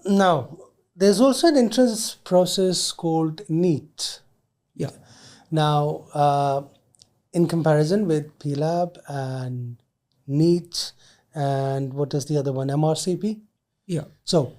Now, there's also an entrance process called NEET. Yeah. Now, in comparison with PLAB and NEET, and what is the other one, MRCP? Yeah. So,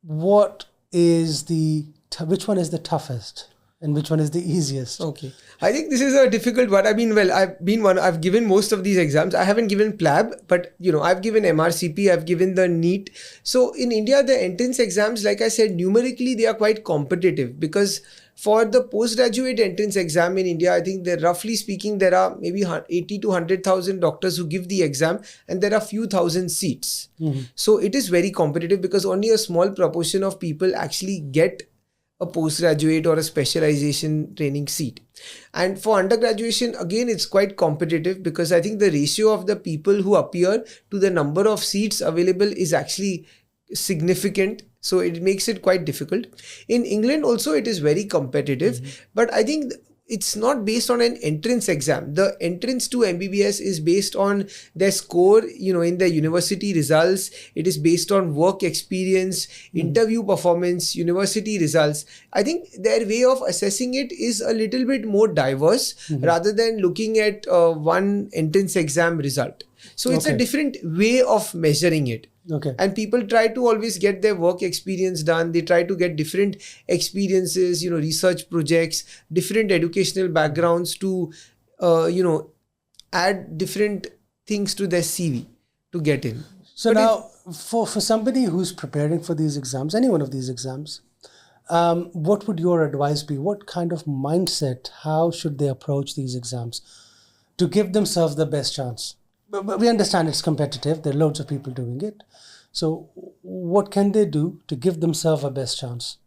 what is which one is the toughest and which one is the easiest? Okay. I think this is a difficult one. I mean, well, I've given most of these exams. I haven't given PLAB, but I've given MRCP, I've given the NEET. So in India, the entrance exams, like I said, numerically, they are quite competitive because for the postgraduate entrance exam in India, I think that roughly speaking, there are maybe 80 to 100,000 doctors who give the exam and there are few thousand seats. So it is very competitive because only a small proportion of people actually get a postgraduate or a specialization training seat. And for undergraduation, again, it's quite competitive because I think the ratio of the people who appear to the number of seats available is actually significant. So it makes it quite difficult. In England also, it is very competitive, but I think it's not based on an entrance exam. The entrance to MBBS is based on their score, in the university results. It is based on work experience, interview performance, university results. I think their way of assessing it is a little bit more diverse rather than looking at one entrance exam result. So it's a different way of measuring it. Okay. And people try to always get their work experience done. They try to get different experiences, research projects, different educational backgrounds to, add different things to their CV to get in. So now, for somebody who's preparing for these exams, any one of these exams, what would your advice be? What kind of mindset, how should they approach these exams to give themselves the best chance? But we understand it's competitive. There are loads of people doing it. So what can they do to give themselves a best chance?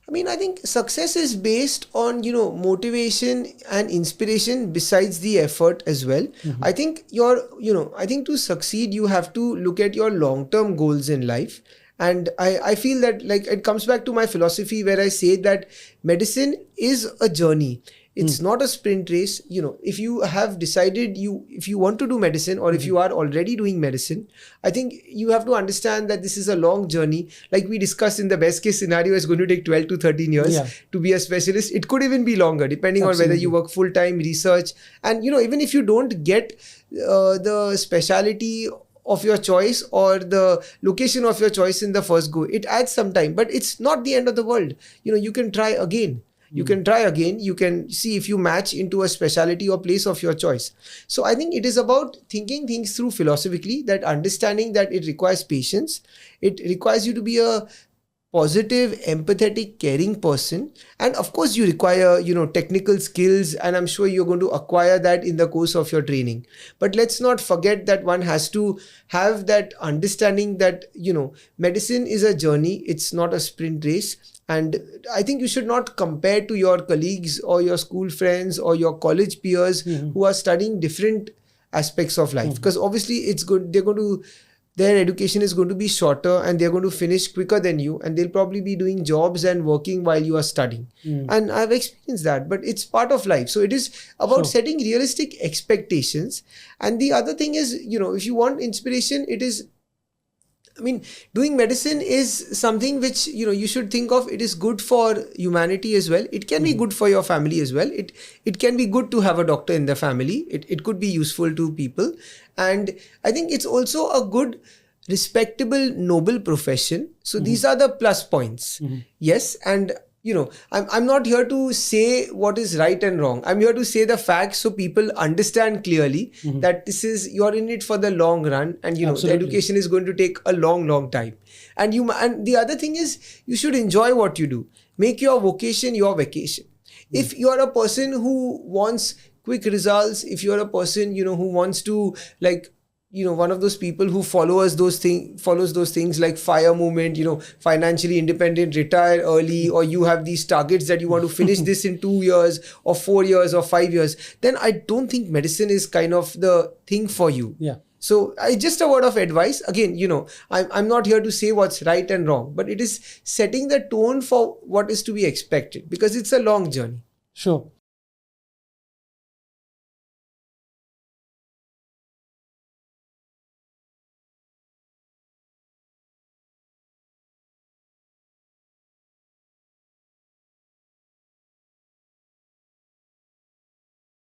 I mean, I think success is based on, motivation and inspiration besides the effort as well. I think I think to succeed, you have to look at your long-term goals in life. And I feel that like it comes back to my philosophy where I say that medicine is a journey. It's not a sprint race. If you have decided if you want to do medicine or if you are already doing medicine, I think you have to understand that this is a long journey. Like we discussed in the best case scenario, it's going to take 12 to 13 years to be a specialist. It could even be longer depending on whether you work full-time research. And, even if you don't get the specialty of your choice or the location of your choice in the first go, it adds some time, but it's not the end of the world. You can try again. You can try again. You can see if you match into a specialty or place of your choice. So I think it is about thinking things through philosophically, that understanding that it requires patience. It requires you to be a positive, empathetic, caring person. And of course, you require, technical skills. And I'm sure you're going to acquire that in the course of your training. But let's not forget that one has to have that understanding that, medicine is a journey. It's not a sprint race. And I think you should not compare to your colleagues or your school friends or your college peers who are studying different aspects of life. Because obviously it's good. Their education is going to be shorter and they're going to finish quicker than you, and they'll probably be doing jobs and working while you are studying. And I've experienced that, but it's part of life. So it is about setting realistic expectations. And the other thing is, if you want inspiration, doing medicine is something which, you should think of. It is good for humanity as well. It can be good for your family as well. It can be good to have a doctor in the family. It could be useful to people. And I think it's also a good, respectable, noble profession. So these are the plus points. Yes. And I'm not here to say what is right and wrong. I'm here to say the facts so people understand clearly that you're in it for the long run, and the education is going to take a long, long time. And the other thing is, you should enjoy what you do. Make your vocation your vacation. If you're a person who wants quick results, if you're a person, who wants to one of those people who follows those things like FIRE movement, financially independent, retire early, or you have these targets that you want to finish this in 2 years or 4 years or 5 years, then I don't think medicine is kind of the thing for you. Yeah. So just a word of advice. Again, I'm not here to say what's right and wrong, but it is setting the tone for what is to be expected because it's a long journey. Sure.